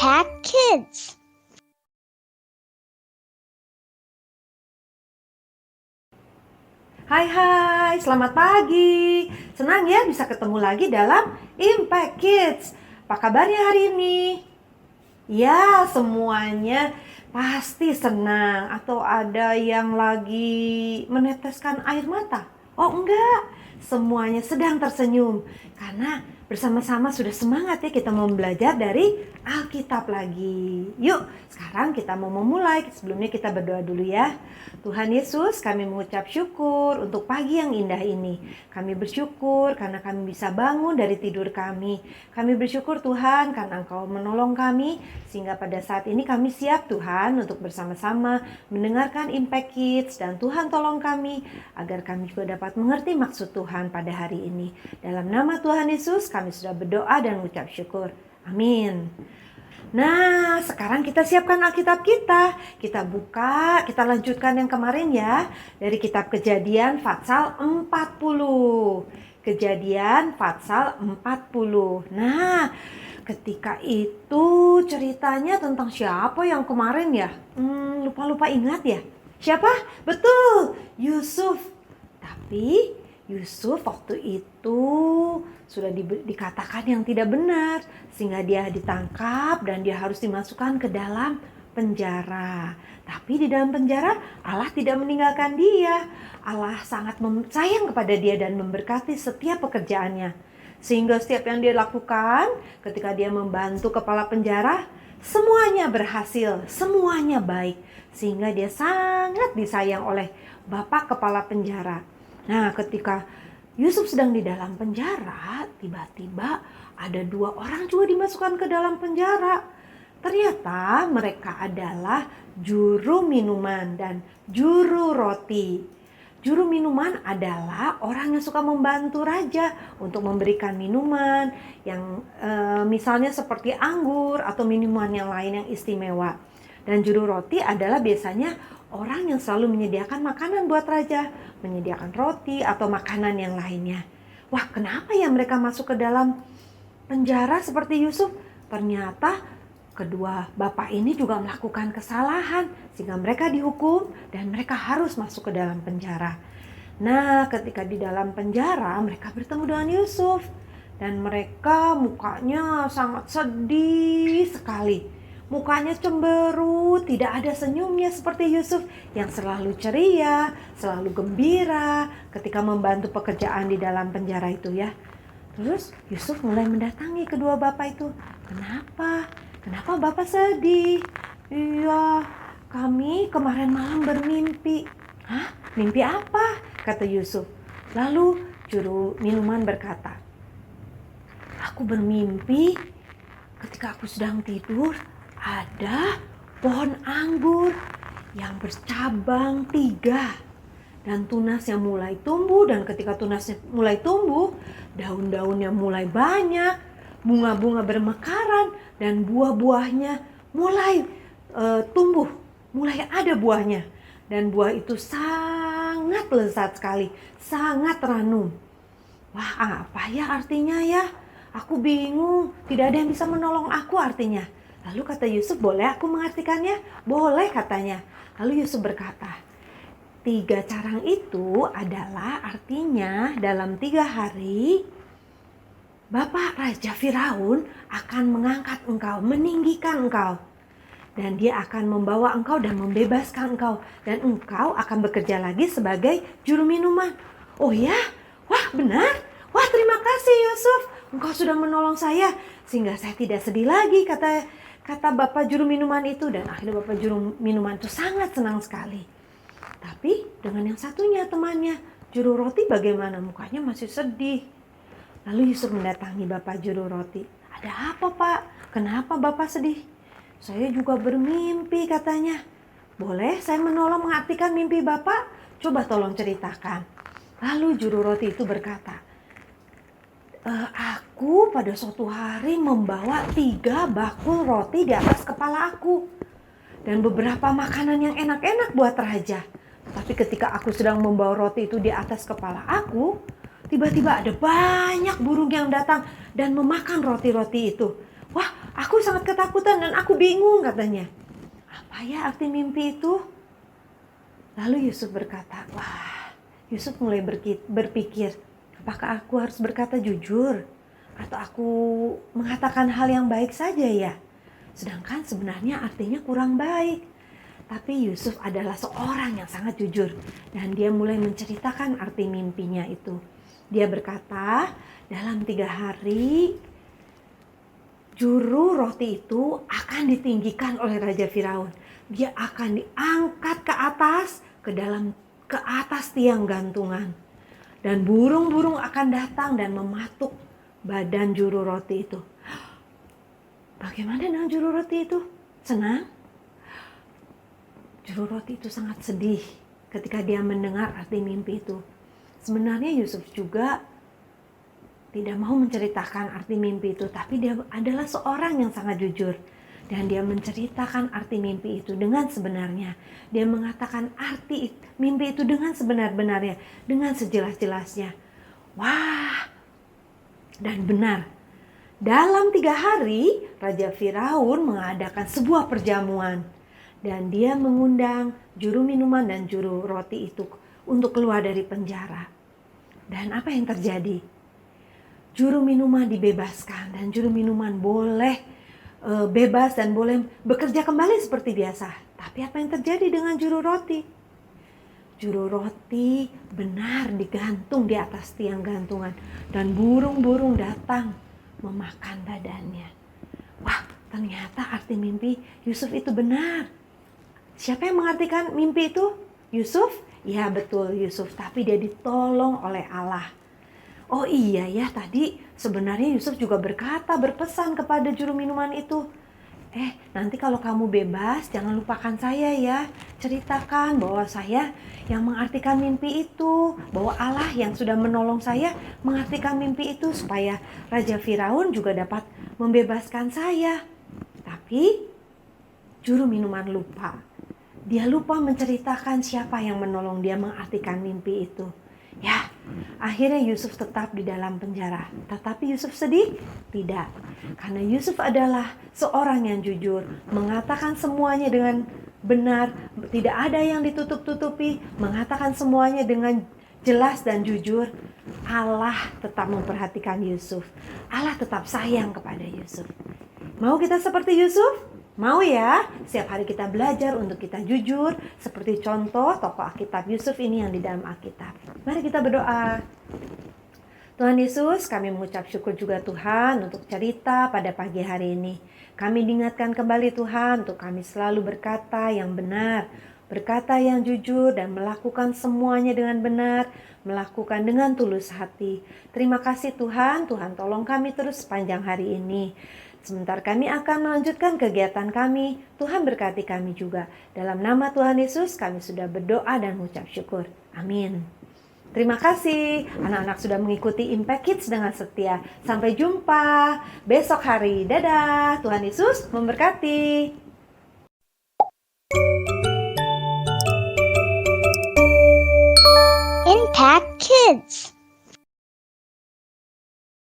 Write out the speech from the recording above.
Impact Kids. Hai, selamat pagi. Senang ya bisa ketemu lagi dalam Impact Kids. Apa kabarnya hari ini? Ya, semuanya pasti senang. Atau ada yang lagi meneteskan air mata? Oh enggak, semuanya sedang tersenyum. Karena bersama-sama sudah semangat ya kita mau belajar dari Alkitab lagi. Yuk, sekarang kita mau memulai. Sebelumnya kita berdoa dulu ya. Tuhan Yesus, kami mengucap syukur untuk pagi yang indah ini. Kami bersyukur karena kami bisa bangun dari tidur kami. Kami bersyukur Tuhan karena Engkau menolong kami, sehingga pada saat ini kami siap Tuhan untuk bersama-sama mendengarkan Impact Kids. Dan Tuhan tolong kami agar kami juga dapat mengerti maksud Tuhan pada hari ini. Dalam nama Tuhan Yesus kami sudah berdoa dan mengucap syukur. Amin. Nah, sekarang kita siapkan Alkitab kita. Kita buka, kita lanjutkan yang kemarin ya. Dari kitab Kejadian Patsal 40. Kejadian Patsal 40. Nah, ketika itu ceritanya tentang siapa yang kemarin ya? Lupa ingat ya. Siapa? Betul, Yusuf. Tapi Yusuf waktu itu sudah dikatakan yang tidak benar, sehingga dia ditangkap dan dia harus dimasukkan ke dalam penjara. Tapi di dalam penjara Allah tidak meninggalkan dia. Allah sangat sayang kepada dia dan memberkati setiap pekerjaannya. Sehingga setiap yang dia lakukan ketika dia membantu kepala penjara, semuanya berhasil, semuanya baik. Sehingga dia sangat disayang oleh Bapak kepala penjara. Nah, ketika Yusuf sedang di dalam penjara, tiba-tiba ada 2 orang juga dimasukkan ke dalam penjara. Ternyata mereka adalah juru minuman dan juru roti. Juru minuman adalah orang yang suka membantu raja untuk memberikan minuman yang misalnya seperti anggur atau minuman yang lain yang istimewa. Dan juru roti adalah biasanya orang yang selalu menyediakan makanan buat raja, menyediakan roti atau makanan yang lainnya. Wah, kenapa ya mereka masuk ke dalam penjara seperti Yusuf? Ternyata kedua bapak ini juga melakukan kesalahan sehingga mereka dihukum dan mereka harus masuk ke dalam penjara. Nah, ketika di dalam penjara mereka bertemu dengan Yusuf dan mereka mukanya sangat sedih sekali. Mukanya cemberut, tidak ada senyumnya seperti Yusuf yang selalu ceria, selalu gembira ketika membantu pekerjaan di dalam penjara itu ya. Terus Yusuf mulai mendatangi kedua bapak itu. Kenapa? Kenapa bapak sedih? Iya, kami kemarin malam bermimpi. Hah? Mimpi apa? Kata Yusuf. Lalu juru minuman berkata, aku bermimpi ketika aku sedang tidur, ada pohon anggur yang bercabang 3 dan tunasnya mulai tumbuh, dan ketika tunasnya mulai tumbuh, daun-daunnya mulai banyak, bunga-bunga bermekaran dan buah-buahnya mulai tumbuh, mulai ada buahnya, dan buah itu sangat lezat sekali, sangat ranum. Wah, apa ya artinya ya? Aku bingung, tidak ada yang bisa menolong aku artinya. Lalu kata Yusuf, boleh aku mengartikannya? Boleh katanya. Lalu Yusuf berkata, 3 carang itu adalah artinya dalam 3 hari Bapak Raja Firaun akan mengangkat engkau, meninggikan engkau. Dan dia akan membawa engkau dan membebaskan engkau. Dan engkau akan bekerja lagi sebagai juru minuman. Oh ya? Wah, benar? Wah, terima kasih Yusuf. Engkau sudah menolong saya sehingga saya tidak sedih lagi, kata bapak juru minuman itu. Dan akhirnya bapak juru minuman itu sangat senang sekali. Tapi dengan yang satunya temannya, juru roti, bagaimana? Mukanya masih sedih. Lalu Yusuf mendatangi bapak juru roti. Ada apa pak? Kenapa bapak sedih? Saya juga bermimpi katanya. Boleh saya menolong mengartikan mimpi bapak? Coba tolong ceritakan. Lalu juru roti itu berkata, aku pada suatu hari membawa 3 bakul roti di atas kepala aku. Dan beberapa makanan yang enak-enak buat raja. Tapi ketika aku sedang membawa roti itu di atas kepala aku, tiba-tiba ada banyak burung yang datang dan memakan roti-roti itu. Wah, Aku sangat ketakutan dan aku bingung, katanya. Apa ya arti mimpi itu? Lalu Yusuf berkata, wah, Yusuf mulai berpikir, apakah aku harus berkata jujur? Atau aku mengatakan hal yang baik saja ya? Sedangkan sebenarnya artinya kurang baik. Tapi Yusuf adalah seorang yang sangat jujur. Dan dia mulai menceritakan arti mimpinya itu. Dia berkata, dalam 3 hari juru roti itu akan ditinggikan oleh Raja Firaun. Dia akan diangkat ke atas tiang gantungan. Dan burung-burung akan datang dan mematuk badan juru roti itu. Bagaimana dengan juru roti itu? Senang? Juru roti itu sangat sedih ketika dia mendengar arti mimpi itu. Sebenarnya Yusuf juga tidak mau menceritakan arti mimpi itu, tapi dia adalah seorang yang sangat jujur. Dan dia menceritakan arti mimpi itu dengan sebenarnya. Dia mengatakan arti mimpi itu dengan sebenar-benarnya, dengan sejelas-jelasnya. Wah, dan benar. Dalam 3 hari, Raja Firaun mengadakan sebuah perjamuan. Dan dia mengundang juru minuman dan juru roti itu untuk keluar dari penjara. Dan apa yang terjadi? Juru minuman dibebaskan dan juru minuman boleh bebas dan boleh bekerja kembali seperti biasa. Tapi apa yang terjadi dengan juru roti? Juru roti benar digantung di atas tiang gantungan. Dan burung-burung datang memakan badannya. Wah, ternyata arti mimpi Yusuf itu benar. Siapa yang mengartikan mimpi itu? Yusuf? Ya betul Yusuf, tapi dia ditolong oleh Allah. Oh iya ya, tadi sebenarnya Yusuf juga berpesan kepada juru minuman itu. Nanti kalau kamu bebas, jangan lupakan saya ya. Ceritakan bahwa saya yang mengartikan mimpi itu. Bahwa Allah yang sudah menolong saya mengartikan mimpi itu. Supaya Raja Firaun juga dapat membebaskan saya. Tapi juru minuman lupa. Dia lupa menceritakan siapa yang menolong dia mengartikan mimpi itu. Ya, akhirnya Yusuf tetap di dalam penjara. Tetapi Yusuf sedih? Tidak. Karena Yusuf adalah seorang yang jujur, mengatakan semuanya dengan benar, tidak ada yang ditutup-tutupi, mengatakan semuanya dengan jelas dan jujur. Allah tetap memperhatikan Yusuf. Allah tetap sayang kepada Yusuf. Mau kita seperti Yusuf? Mau ya? Setiap hari kita belajar untuk kita jujur, seperti contoh tokoh Alkitab Yusuf ini yang di dalam Alkitab. Mari kita berdoa. Tuhan Yesus, kami mengucap syukur juga Tuhan untuk cerita pada pagi hari ini. Kami diingatkan kembali Tuhan untuk kami selalu berkata yang benar, berkata yang jujur dan melakukan semuanya dengan benar, melakukan dengan tulus hati. Terima kasih Tuhan, Tuhan tolong kami terus sepanjang hari ini. Sebentar kami akan melanjutkan kegiatan kami. Tuhan berkati kami juga. Dalam nama Tuhan Yesus kami sudah berdoa dan mengucap syukur. Amin. Terima kasih. Anak-anak sudah mengikuti Impact Kids dengan setia. Sampai jumpa besok hari. Dadah. Tuhan Yesus memberkati. Impact Kids.